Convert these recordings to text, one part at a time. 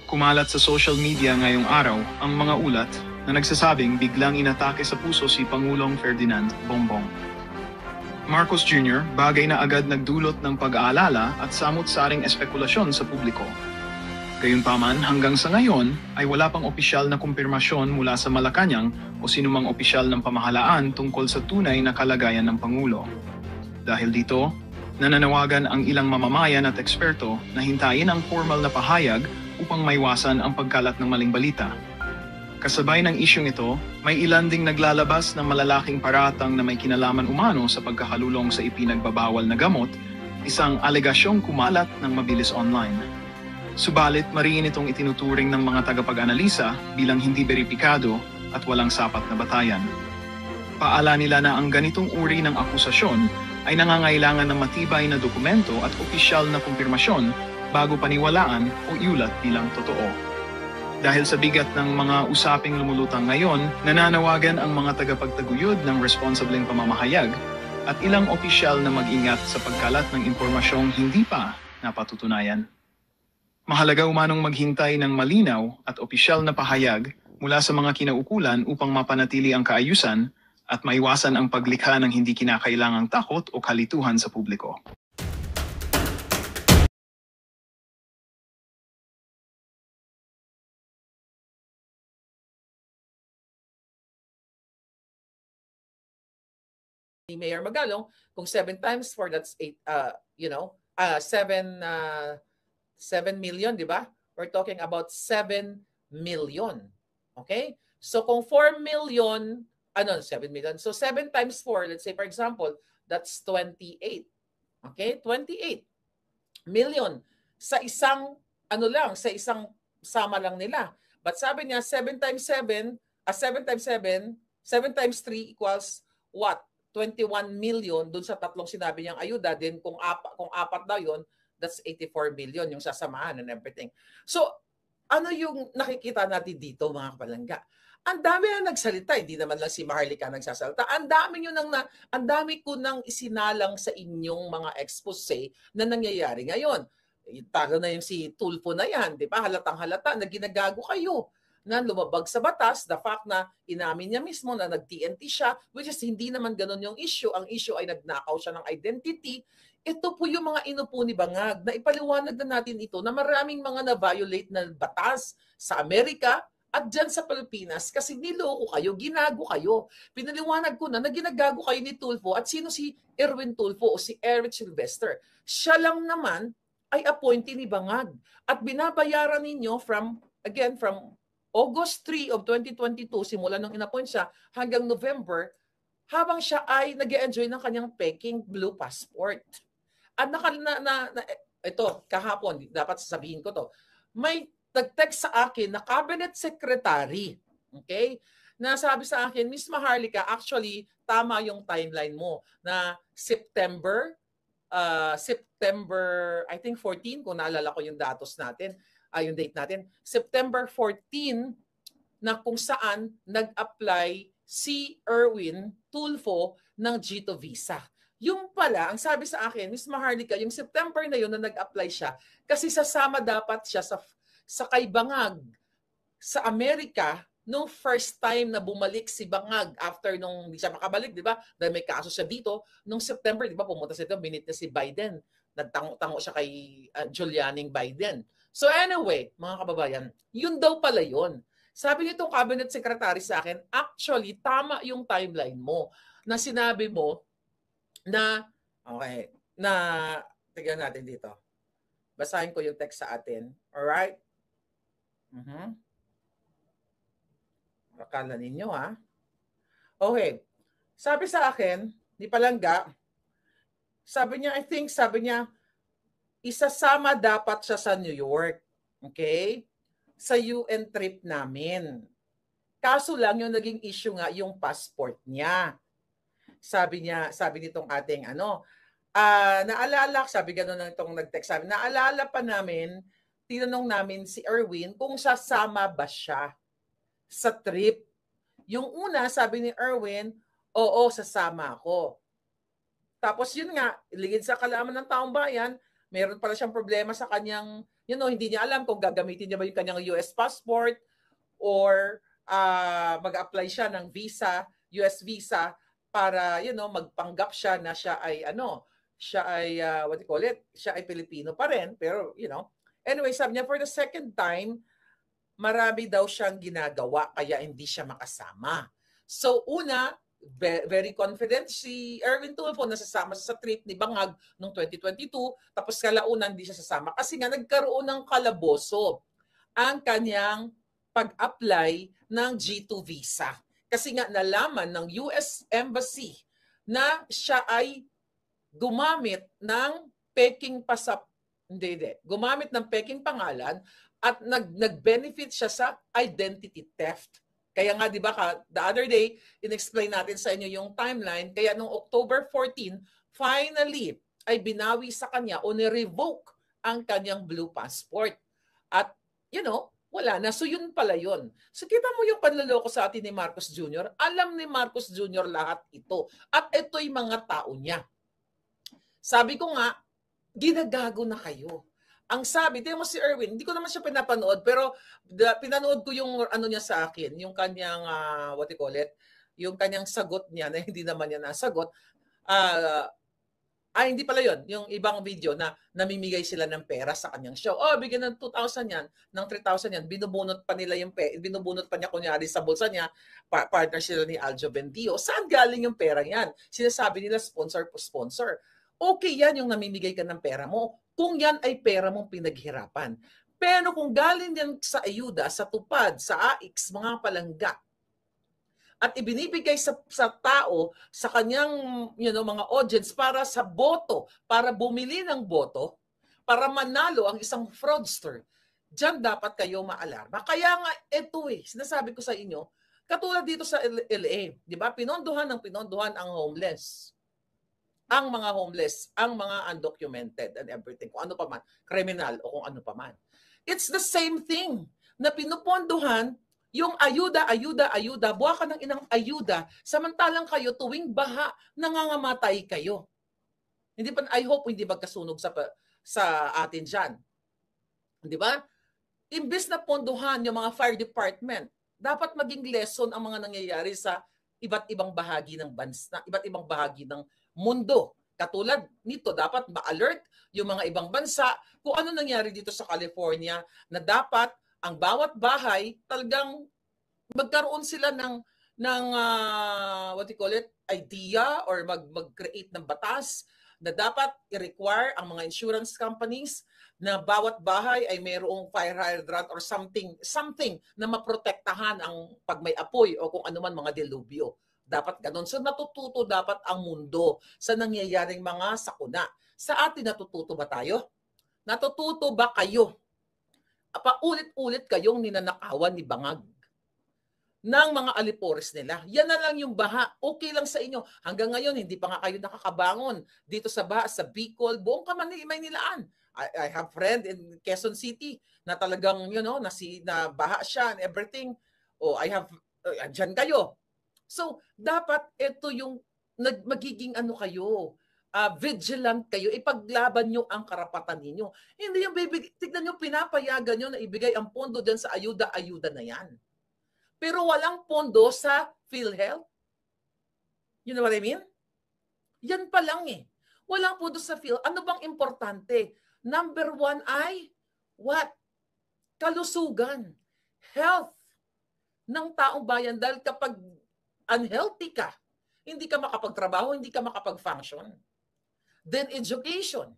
Kumalat sa social media ngayong araw ang mga ulat na nagsasabing biglang inatake sa puso si Pangulong Ferdinand Bongbong Marcos Jr. bagay na agad nagdulot ng pag-aalala at samot-saring espekulasyon sa publiko. Gayunpaman, hanggang sa ngayon ay wala pang opisyal na kumpirmasyon mula sa Malacanang o sinumang opisyal ng pamahalaan tungkol sa tunay na kalagayan ng Pangulo. Dahil dito, nananawagan ang ilang mamamayan at eksperto na hintayin ang formal na pahayag upang maiwasan ang pagkalat ng maling balita. Kasabay ng isyong ito, may ilan ding naglalabas ng malalaking paratang na may kinalaman umano sa pagkakalulong sa ipinagbabawal na gamot, isang alegasyong kumalat ng mabilis online. Subalit, mariin itong itinuturing ng mga tagapag-analisa bilang hindi beripikado at walang sapat na batayan. Paala nila na ang ganitong uri ng akusasyon ay nangangailangan ng matibay na dokumento at opisyal na kumpirmasyon bago paniwalaan o iulat bilang totoo. Dahil sa bigat ng mga usaping lumulutang ngayon, nananawagan ang mga tagapagtaguyod ng responsableng pamamahayag at ilang opisyal na mag-ingat sa pagkalat ng impormasyong hindi pa napatutunayan. Mahalaga umanong maghintay ng malinaw at opisyal na pahayag mula sa mga kinaukulan upang mapanatili ang kaayusan at maiwasan ang paglikha ng hindi kinakailangang takot o kalituhan sa publiko. Ni Mayor Magalong, kung 7 times 4, that's 8, 7 million, di ba? We're talking about 7 million. Okay? So kung 4 million, 7 million. So 7 times 4, let's say for example, that's 28. Okay? 28 million sa isang, sa isang sama lang nila. But sabi niya, 7 times 7, 7 times 7, 7 times 3 equals what? 21 million dun sa tatlong sinabi niyang ayuda. Then kung apat daw yun, that's 84 million yung sasamahan and everything. So, ano yung nakikita natin dito mga kapalangga? Ang dami na nagsalita, hindi naman lang si Maharlika nagsasalita. Ang dami ko nang isinalang sa inyong mga expose na nangyayari ngayon. Talo na yung si Tulfo na yan, di ba? Halatang-halata na ginagago kayo na lumabag sa batas, the fact na inamin niya mismo na nag-TNT siya, which is hindi naman ganun yung issue. Ang issue ay nagnakaw siya ng identity. Ito po yung mga inupo ni Bangag na ipaliwanag na natin ito na maraming mga na-violate na batas sa Amerika at dyan sa Pilipinas kasi niloko kayo, ginago kayo. Pinaliwanag ko na ginagago kayo ni Tulfo at sino si Erwin Tulfo o si Eric Sylvester. Siya lang naman ay appointee ni Bangag at binabayaran ninyo from August 3 of 2022, simula nung inappoint siya, hanggang November, habang siya ay nag-enjoy ng kanyang Peking Blue Passport. At ito, kahapon, dapat sasabihin ko to, may nag-text sa akin na cabinet secretary, okay, na sabi sa akin, Miss Maharlika, actually, tama yung timeline mo, na September, I think 14, kung naalala ko yung datos natin, yung date natin, September 14, na kung saan nag-apply si Erwin Tulfo ng G2 visa. Yung pala, ang sabi sa akin, Miss Maharlika, yung September na yun na nag-apply siya, kasi sasama dapat siya sa kay Bangag sa Amerika nung first time na bumalik si Bangag after nung hindi siya makabalik, di ba? Dahil may kaso siya dito. Nung September, di ba, pumunta siya dito, minute na si Biden. Nagtango siya kay Julianing Biden. So anyway, mga kababayan, yun daw pala yun. Sabi nitong cabinet secretary sa akin, actually, tama yung timeline mo na sinabi mo na, tignan natin dito. Basahin ko yung text sa atin. Alright? Akala ninyo, ha? Okay. Sabi sa akin, ni Palangga, sabi niya, isasama dapat siya sa New York. Okay? Sa UN trip namin. Kaso lang yung naging issue nga yung passport niya. Sabi nitong ating naalala, sabi gano'n na itong nag-text sabi, naalala pa namin, tinanong namin si Erwin kung sasama ba siya sa trip. Yung una, sabi ni Erwin, oo, sasama ako. Tapos yun nga, ligid sa kalaman ng taong bayan, meron pala siyang problema sa kanyang Hindi niya alam kung gagamitin niya ba yung kanyang US passport or mag-apply siya ng visa, US visa para magpanggap siya na siya ay what do you call it? Siya ay Pilipino pa rin, pero anyway, sabi niya for the second time, marami daw siyang ginagawa kaya hindi siya makasama. So una, very confident si Erwin Tulfo na sasama sa trip ni Bangag noong 2022, tapos kalaunan hindi siya sasama kasi nga nagkaroon ng kalaboso ang kanyang pag-apply ng G2 visa. Kasi nga nalaman ng US Embassy na siya ay gumamit ng peking gumamit ng peking pangalan at nag-benefit siya sa identity theft. Kaya nga 'di ba the other day in-explain natin sa inyo yung timeline, kaya noong October 14 finally ay binawi sa kanya o ni-revoke ang kanyang blue passport. At wala na. So yun pala yun. So kita mo yung panloloko sa atin ni Marcos Jr. Alam ni Marcos Jr. lahat ito. At ito'y mga tao niya. Sabi ko nga, ginagago na kayo. Ang sabi, tingnan mo si Erwin, hindi ko naman siya pinapanood, pero pinanood ko yung niya sa akin, yung kanyang, what you call it, yung kanyang sagot niya na hindi naman niya nasagot. Hindi pala yun. Yung ibang video na namimigay sila ng pera sa kanyang show. Bigyan ng 2,000 yan, ng 3,000 yan. Binubunot pa nila yung binubunot pa niya kunyari sa bulsa niya. Partner sila ni Aljo Bendio. Saan galing yung pera yan? Sinasabi nila sponsor po sponsor. Okay yan yung namimigay ka ng pera mo. Kung yan ay pera mong pinaghirapan. Pero kung galing yan sa ayuda, sa tupad, sa AIX, mga palangga, at ibinibigay sa tao, sa kanyang mga audience para sa boto, para bumili ng boto, para manalo ang isang fraudster, diyan dapat kayo maalarma. Kaya nga ito sinasabi ko sa inyo, katulad dito sa LA, di ba? Pinondohan ang homeless. Ang mga homeless, ang mga undocumented and everything, kung ano pa man, criminal o kung ano pa man. It's the same thing na pinupondohan yung ayuda, buha ka ng inang ayuda, samantalang kayo tuwing baha, nangangamatay kayo. I hope hindi magkasunog sa atin dyan. Di ba? Imbes na ponduhan yung mga fire department, dapat maging lesson ang mga nangyayari sa iba't ibang bahagi ng bansa, iba't ibang bahagi ng mundo. Katulad nito, dapat ma-alert yung mga ibang bansa kung ano nangyari dito sa California na dapat ang bawat bahay talagang magkaroon sila ng what you call it, idea or mag-create ng batas na dapat i-require ang mga insurance companies na bawat bahay ay mayroong fire hydrant or something na maprotektahan ang pag may apoy o kung ano man mga delubyo. Dapat ganun. So natututo dapat ang mundo sa nangyayaring mga sakuna. Sa atin natututo ba tayo? Natututo ba kayo? Paulit-ulit kayong ninanakawan ni Bangag ng mga alipores nila. Yan na lang yung baha. Okay lang sa inyo. Hanggang ngayon, hindi pa nga kayo nakakabangon dito sa baha, sa Bicol, buong Maynilaan. I have friend in Quezon City na talagang, na baha siya and everything. Andyan kayo. So, dapat ito yung magiging kayo, vigilant kayo, ipaglaban nyo ang karapatan ninyo. Hindi yung tignan nyo, pinapayagan nyo na ibigay ang pondo dyan sa ayuda na yan. Pero walang pondo sa PhilHealth. You know what I mean? Yan pa lang Walang pondo sa PhilHealth. Ano bang importante? Number 1 ay what? Kalusugan. Health ng taong bayan. Dahil kapag unhealthy ka, hindi ka makapagtrabaho, hindi ka makapag-function. Then education.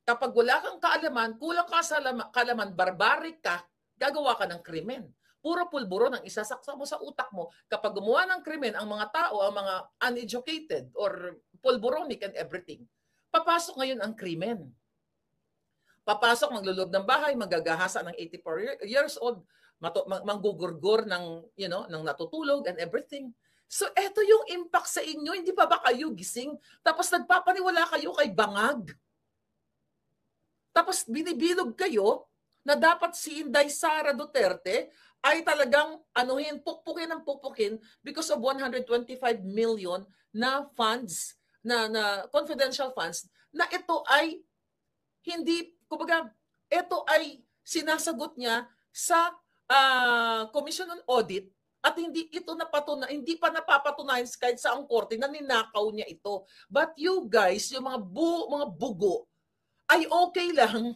Kapag wala kang kaalaman, kulang ka sa kaalaman, barbaric ka, gagawa ka ng krimen. Puro pulburo ng isasaksak mo sa utak mo. Kapag gumawa ng krimen, ang mga tao, ang mga uneducated or pulburonic and everything, papasok ngayon ang krimen. Papasok, magluloob ng bahay, magagahasa ng 84 years old, manggugurgur ng natutulog and everything. So, eto yung impact sa inyo. Hindi pa ba kayo gising? Tapos nagpapaniwala kayo kay Bangag. Tapos binibilog kayo na dapat si Inday Sara Duterte ay talagang pukpukin because of 125 million na funds, na confidential funds, na ito ay hindi, kumbaga, ito ay sinasagot niya sa Commission on Audit at hindi pa napapatunayan kahit sa ang korte na ninakaw niya ito. But you guys, yung mga bugo, ay okay lang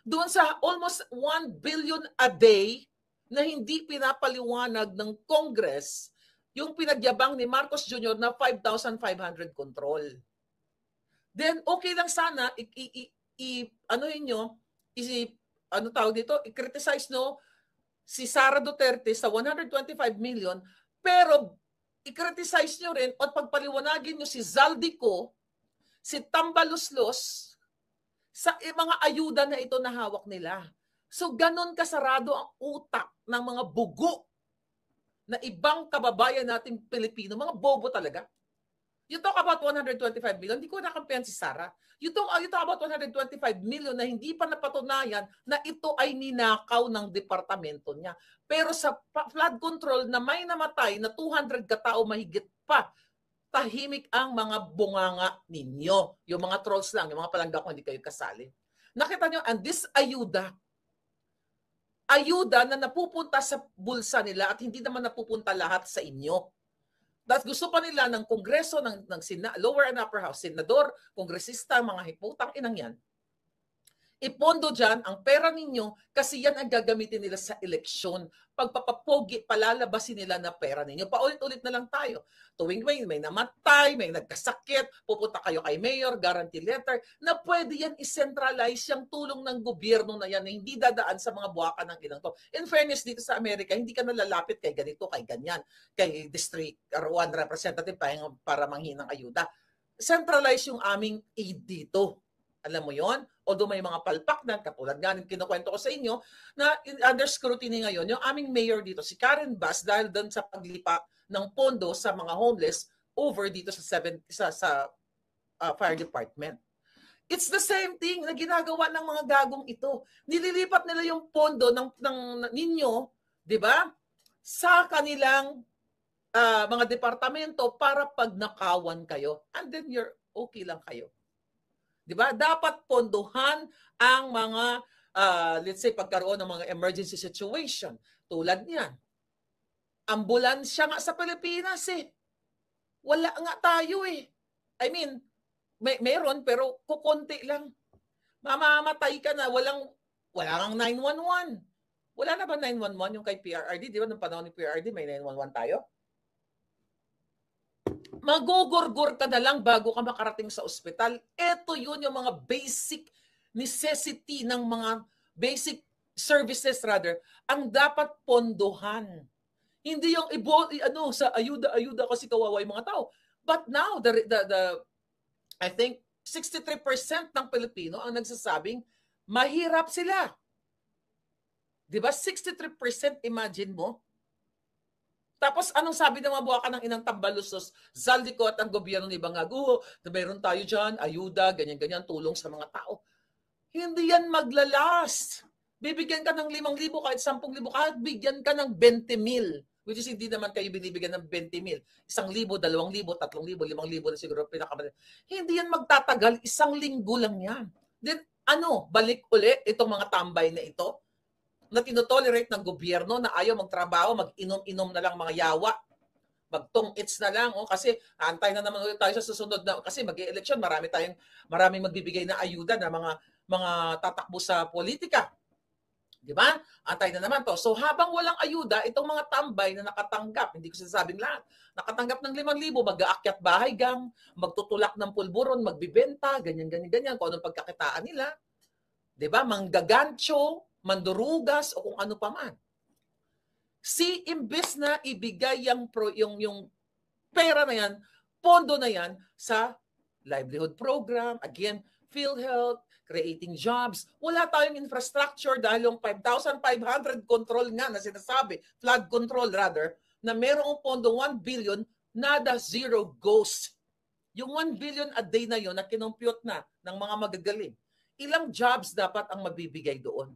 doon sa almost 1 billion a day na hindi pinapaliwanag ng Congress yung pinagyabang ni Marcos Jr. na 5,500 control. Then okay lang sana i-criticize si Sara Duterte sa 125 million, pero i-criticize nyo rin at pagpaliwanagin nyo si Zaldico, si Tambaluslos, sa mga ayuda na ito na hawak nila. So ganon kasarado ang utak ng mga bugo na ibang kababayan nating Pilipino, mga bobo talaga. You talk about 125 million, hindi ko nakampihan si Sara. You talk about 125 million na hindi pa napatunayan na ito ay ninakaw ng departamento niya. Pero sa flood control na may namatay na 200 katao mahigit pa, tahimik ang mga bunganga ninyo. Yung mga trolls lang, yung mga palangga ko hindi kayo kasali. Nakita nyo, and this ayuda na napupunta sa bulsa nila at hindi naman napupunta lahat sa inyo. Dahil gusto pa nila ng Kongreso, ng lower and upper house, senador, kongresista, mga hiputang inang yan, ipondo dyan ang pera ninyo kasi yan ang gagamitin nila sa eleksyon. Pagpapapogi, palalabasin nila na pera ninyo. Paulit-ulit na lang tayo. Tuwing may namatay, may nagkasakit, pupunta kayo kay mayor, guarantee letter, na pwede yan i-centralize yung tulong ng gobyerno na yan na hindi dadaan sa mga buwakan ng ilang to. In fairness, dito sa Amerika, hindi ka nalalapit kay ganito, kay ganyan, kay district or one representative para manghinang ayuda. Centralize yung aming aid dito. Alam mo yon? Although may mga palpaknan, katulad nga ng kinukwento ko sa inyo, na under scrutiny ngayon, yung aming mayor dito, si Karen Bass, dahil doon sa paglipa ng pondo sa mga homeless over dito sa fire department. It's the same thing na ginagawa ng mga gagong ito. Nililipat nila yung pondo ng ninyo, di ba? Sa kanilang mga departamento para pagnakawan kayo. And then you're okay lang kayo. Diba? Dapat pondohan ang mga, let's say, pagkaroon ng mga emergency situation. Tulad niyan. Ambulansya nga sa Pilipinas eh. Wala nga tayo eh. I mean, meron pero kukunti lang. Mamamatay ka na, wala kang 911. Wala na ba 911 yung kay PRRD? Di ba nung panahon ni PRRD may 911 tayo? Magugurgur ka na lang bago ka makarating sa ospital. Ito yun yung mga basic necessity ng mga basic services rather ang dapat pondohan. Hindi yung sa ayuda kasi kawawa yung mga tao. But now I think 63% ng Pilipino ang nagsasabing mahirap sila. 'Di ba? 63%, imagine mo. Tapos anong sabi ng mga buwakan ng inang Tambaluslos, Zaldico at ang gobyerno ni Bangago, na meron tayo dyan, ayuda, ganyan-ganyan, tulong sa mga tao. Hindi yan maglalast. Bibigyan ka ng 5,000, kahit 10,000, kahit bigyan ka ng 20,000. Which is hindi naman kayo binibigyan ng 20,000. 1,000, 2,000, 3,000, 5,000 na siguro pinakamadali. Hindi yan magtatagal, 1 linggo lang yan. Then balik uli itong mga tambay na ito, na tinotolerate ng gobyerno na ayaw magtrabaho, mag-inom-inom na lang mga yawa, magtong-its na lang, kasi antay na naman ulit tayo sa susunod na, kasi mag-e-election, maraming magbibigay na ayuda na mga tatakbo sa politika. Di ba? Antay na naman to. So habang walang ayuda, itong mga tambay na nakatanggap, hindi ko sinasabing lahat, nakatanggap ng 5,000, mag-aakyat bahay gang, magtutulak ng pulburon, magbibenta, ganyan, kung anong pagkakitaan nila. Di ba? Manggagancho, mandurugas o kung ano pa man. Imbes na ibigay yung pera na yan, pondo na yan sa livelihood program, again, PhilHealth, creating jobs. Wala tayong infrastructure dahil yung 5,500 control nga na sinasabi, flood control rather, na merong pondo 1 billion, nada, zero goes. Yung 1 billion a day na yon na kinumpute na ng mga magagaling. Ilang jobs dapat ang mabibigay doon?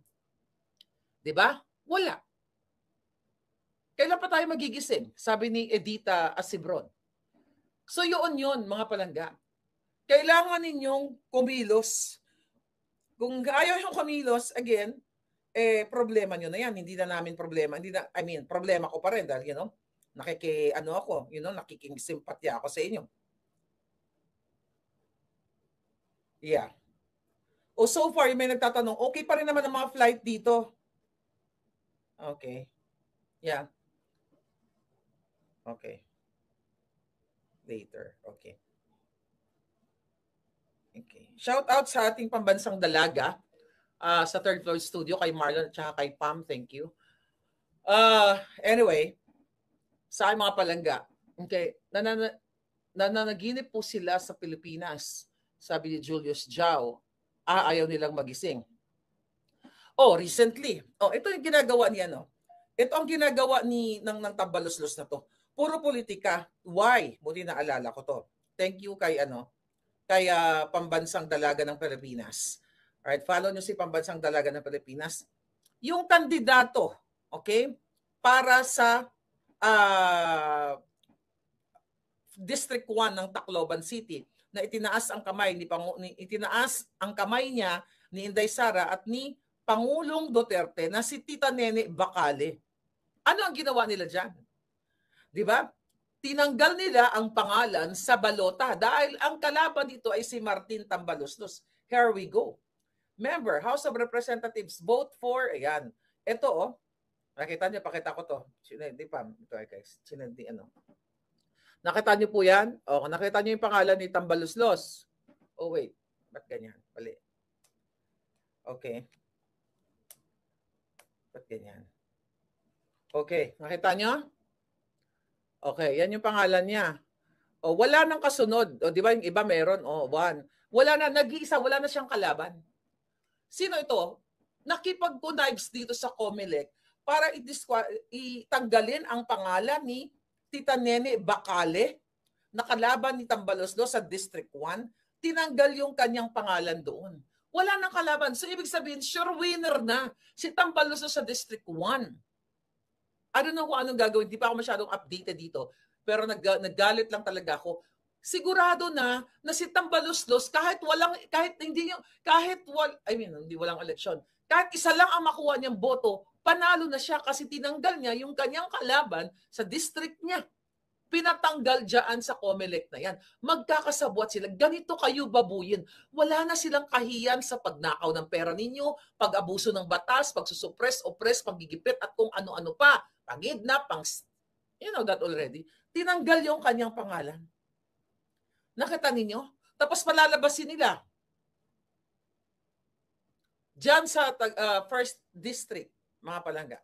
Diba? Wala. Kailan pa tayo magigising? Sabi ni Edita Asibron. So yun, mga palangga. Kailangan ninyong kumilos. Kung ayaw yung kumilos, again, problema nyo na yan. Hindi na namin problema. Problema ko pa rin dahil, nakikisimpatya ako sa inyo. Yeah. So far, may nagtatanong, okay pa rin naman ang mga flight dito. Okay. Yeah. Okay. Later. Okay. Okay. Shout out sa ating pambansang dalaga sa third floor studio kay Marlon at saka kay Pam. Thank you. Anyway, sa aking mga palangga, okay, nananaginip po sila sa Pilipinas, sabi ni Julius Jao, ayaw nilang magising. Recently, ito yung ginagawa niya, no? Ito ang ginagawa ng tambalos-los na to. Puro politika. Why? Buti na alala ko to. Thank you kay Pambansang Dalaga ng Pilipinas. Alright, follow nyo si Pambansang Dalaga ng Pilipinas. Yung kandidato, okay, para sa District 1 ng Tacloban City na itinaas ang kamay niya ni Inday Sara at ni Pangulong Duterte na si Tita Nene Bacale. Ano ang ginawa nila dyan? Di ba? Tinanggal nila ang pangalan sa balota dahil ang kalaban dito ay si Martin Tambaloslos. Here we go. Member, House of Representatives, vote for, ayan. Ito, nakita niyo, pakita ko to. Sinendi pa. Ito guys. Sinendi Nakita niyo po yan? Nakita niyo yung pangalan ni Tambaloslos. Wait. Ba't ganyan? Mali. Okay. Ba't ganyan? Okay. Nakita niyo? Okay. Yan yung pangalan niya. Wala nang kasunod. Di ba yung iba meron? One. Wala na. Nag-iisa. Wala na siyang kalaban. Sino ito? Nakipag-connives dito sa COMELEC para itanggalin ang pangalan ni Tita Nene Bacale, nakalaban ni Tambaloslos sa District 1. Tinanggal yung kanyang pangalan doon. Wala nang kalaban. So, ibig sabihin, sure winner na si Tambaloslos sa District 1. I don't know kung anong gagawin. Di pa ako masyadong updated dito. Pero naggalit lang talaga ako. Sigurado na si Tambaloslos hindi walang eleksyon. Kahit isa lang ang makuha niyang boto, panalo na siya kasi tinanggal niya yung kanyang kalaban sa district niya. Pinatanggal dyan sa COMELEC na yan. Magkakasabwat sila. Ganito kayo babuyin. Wala na silang kahiyan sa pagnakaw ng pera ninyo, pag-abuso ng batas, pagsusuppress, oppress, paggigipit at kung ano-ano pa. Pangidnap, you know that already. Tinanggal yung kanyang pangalan. Nakita ninyo? Tapos palalabasin nila. Diyan sa First District, mga palangga.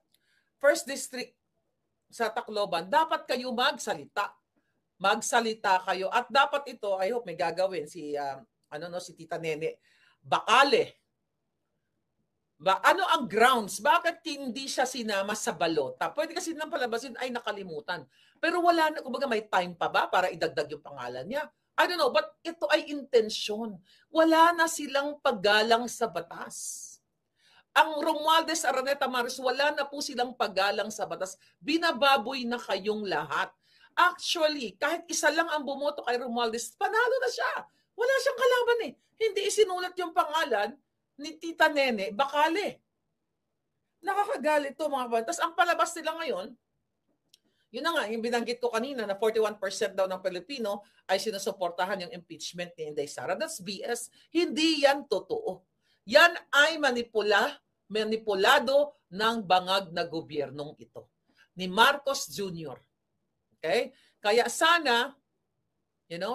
First District sa Tacloban, dapat kayo magsalita. Magsalita kayo. At dapat ito, I hope may gagawin si Tita Nene Bacale. Ano ang grounds? Bakit hindi siya sinama sa balota? Pwede kasi nang palabasin ay nakalimutan. Pero wala na, kumbaga may time pa ba para idagdag yung pangalan niya? I don't know, but ito ay intensyon. Wala na silang paggalang sa batas. Ang Romualdez Araneta Maris, wala na po silang paggalang sa batas. Binababoy na kayong lahat. Actually, kahit isa lang ang bumoto kay Romualdez, panalo na siya. Wala siyang kalaban eh. Hindi isinulat yung pangalan ni Tita Nene Bacale. Nakakagalit to mga bantas. Ang palabas nila ngayon, yun na nga, yung binanggit ko kanina na 41% daw ng Pilipino ay sinusuportahan yung impeachment ni Inday Sara. That's BS. Hindi yan totoo. Yan ay manipulado ng bangag na gobyernong ito. Ni Marcos Jr. Okay? Kaya sana,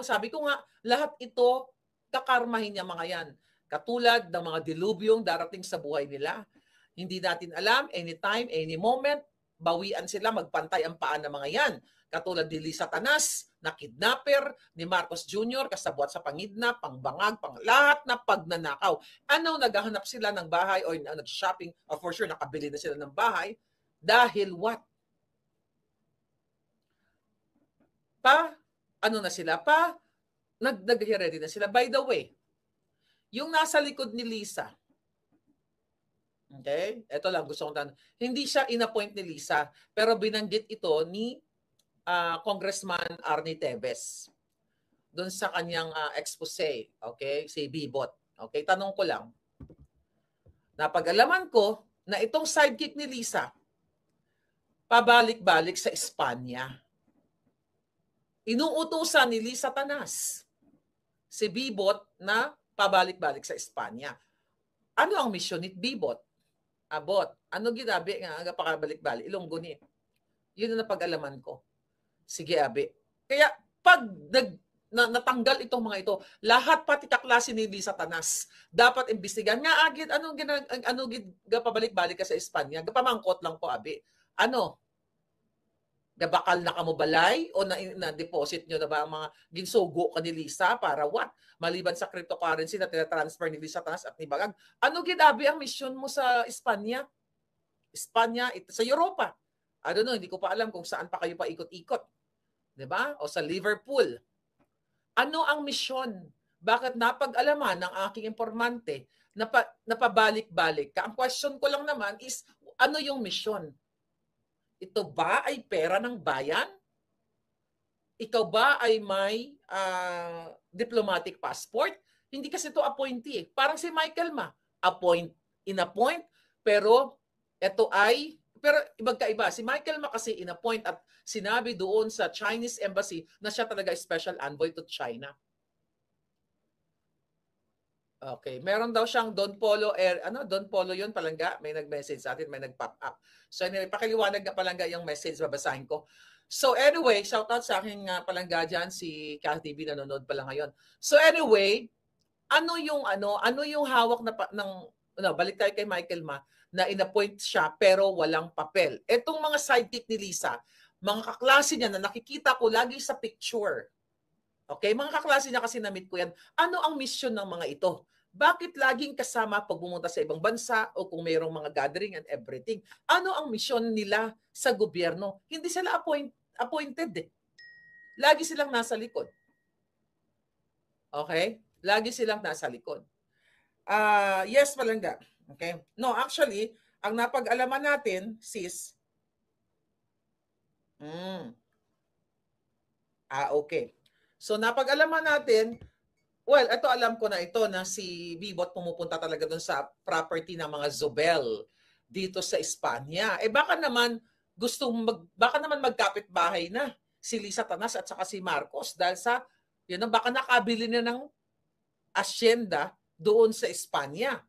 sabi ko nga, lahat ito kakarmahin niya mga yan. Katulad ng mga dilubyong darating sa buhay nila. Hindi natin alam, anytime, any moment, bawian sila, magpantay ang paan ng mga yan. Katulad ni Lisa Tanas, na kidnapper, ni Marcos Jr., kasabwat sa pangidnap, pangbangag, lahat na pagnanakaw. Ano, naghahanap sila ng bahay o nag-shopping, or for sure, nakabili na sila ng bahay. Dahil what? Nag-ready na sila. By the way, yung nasa likod ni Lisa, okay? Ito lang gusto kong tanong. Hindi siya in-appoint ni Lisa, pero binanggit ito ni Congressman Arnie Tevez doon sa kanyang expose, okay? Si Bibot. Okay, tanong ko lang. Napag-alaman ko na itong sidekick ni Lisa, pabalik-balik sa Espanya. Inuutusan ni Lisa Tanas si Bibot na pabalik-balik sa Espanya. Ano ang misyon ni Bibot? Abot. Ano ginabi nga aga pakabalik-balik? Ilonggo ni. Yun ang napag-alaman ko. Sige, abi. Kaya pag natanggal itong mga ito, lahat pati kaklase ni Lisa Tanas, dapat imbestigan nga agad anong pabalik-balik ka sa Espanya. Pamangkot lang po, abi. Ano? Nabakal na kamo balay o na-deposit nyo na ba ang mga ginsugo ka ni Lisa para what? Maliban sa cryptocurrency na tinatransfer ni Lisa Tanas at ni Bagag. Ano ginabi ang mission mo sa Espanya? Espanya, sa Europa. I don't know, hindi ko pa alam kung saan pa kayo pa ikot-ikot. Diba? O sa Liverpool. Ano ang mission? Bakit napag-alaman ng aking informante na pabalik-balik ka? Ang question ko lang naman is, ano yung mission? Ito ba ay pera ng bayan? Ikaw ba ay may diplomatic passport? Hindi kasi ito appointee. Parang si Michael Ma. In-appoint, pero ito ay, pero magkaiba. Si Michael Ma kasi in-appoint at sinabi doon sa Chinese embassy na siya talaga special envoy to China. Okay, meron daw siyang Don Polo Don Polo 'yon, Palangga, may nag-message sa atin, may nag-pop up. So anyway, pakiliwanag na Palangga yung message, babasahin ko. So anyway, shout out sa aking Palangga diyan, si Kat TV nanonood pa lang ngayon. So anyway, ano yung hawak balik tayo kay Michael Ma na inappoint siya pero walang papel. Etong mga sidekick ni Lisa, mga kaklase niya na nakikita ko lagi sa picture. Okay, mga kaklase niya kasi na-meet ko yan. Ano ang mission ng mga ito? Bakit laging kasama pag pumunta sa ibang bansa o kung mayroong mga gathering and everything? Ano ang mission nila sa gobyerno? Hindi sila appointed eh. Lagi silang nasa likod. Okay? Lagi silang nasa likod. Yes, Palangga. Okay? No, actually, ang napag-alaman natin, sis, okay. So napag-alaman natin, well, ito alam ko na ito na si Bibot pumupunta talaga doon sa property ng mga Zobel dito sa Espanya. Baka naman magkapit-bahay na si Lisa Tanas at saka si Marcos dahil sa baka nakabili na ng asyenda doon sa Espanya.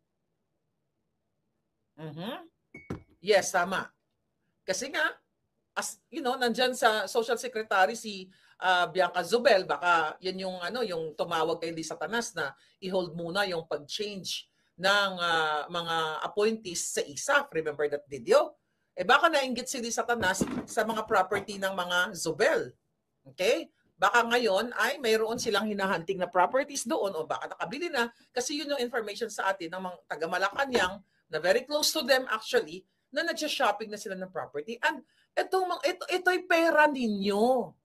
Yes, tama. Kasi nga nandyan sa Social Secretary si Bianca Zobel, baka yan yung tumawag kay Lisa Tanas na i-hold muna yung pag-change ng mga appointees sa ISAF. Remember that video? Baka nainggit si Lisa Tanas sa mga property ng mga Zobel. Okay? Baka ngayon ay mayroon silang hinahunting na properties doon o baka nakabili na kasi yun yung information sa atin ng mga taga-Malacanang na very close to them actually na nagsha-shopping na sila ng property. And ito'y pera ninyo.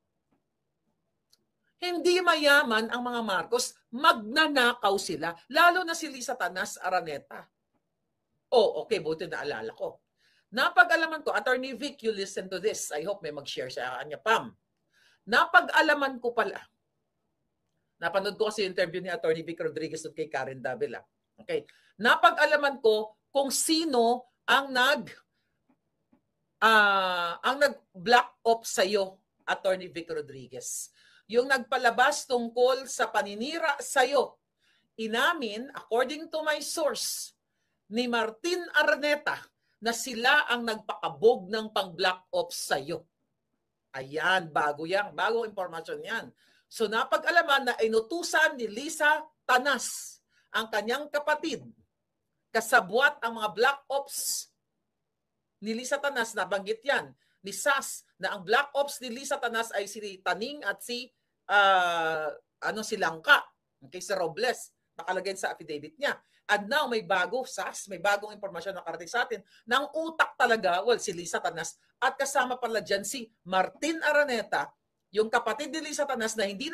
Hindi mayaman ang mga Marcos, magnanakaw sila. Lalo na si Lisa Tanas Araneta. Okay, buti naalala ko. Napag-alaman ko, Attorney Vic, you listen to this. I hope may mag-share sa kanya, Pam. Napag-alaman ko pala. Napanood ko kasi yung interview ni Attorney Vic Rodriguez at kay Karen Davila. Okay. Napag-alaman ko kung sino ang nag-black ops sa'yo, Attorney Vic Rodriguez. Yung nagpalabas tungkol sa paninira sa'yo. Inamin, according to my source, ni Martin Araneta na sila ang nagpakabog ng pang-black ops sa'yo. Ayan, bagong impormasyon yan. So napag-alaman na inutusan ni Lisa Tanas, ang kanyang kapatid, kasabwat ang mga black ops ni Lisa Tanas, nabanggit yan, ni SAS, na ang black ops ni Lisa Tanas ay si Taning at si Langka. Okay, si Robles, nakalagay sa affidavit niya. And now, may bagong impormasyon na karating sa atin, na ang utak talaga, si Lisa Tanas, at kasama pala dyan si Martin Araneta, yung kapatid ni Lisa Tanas na hindi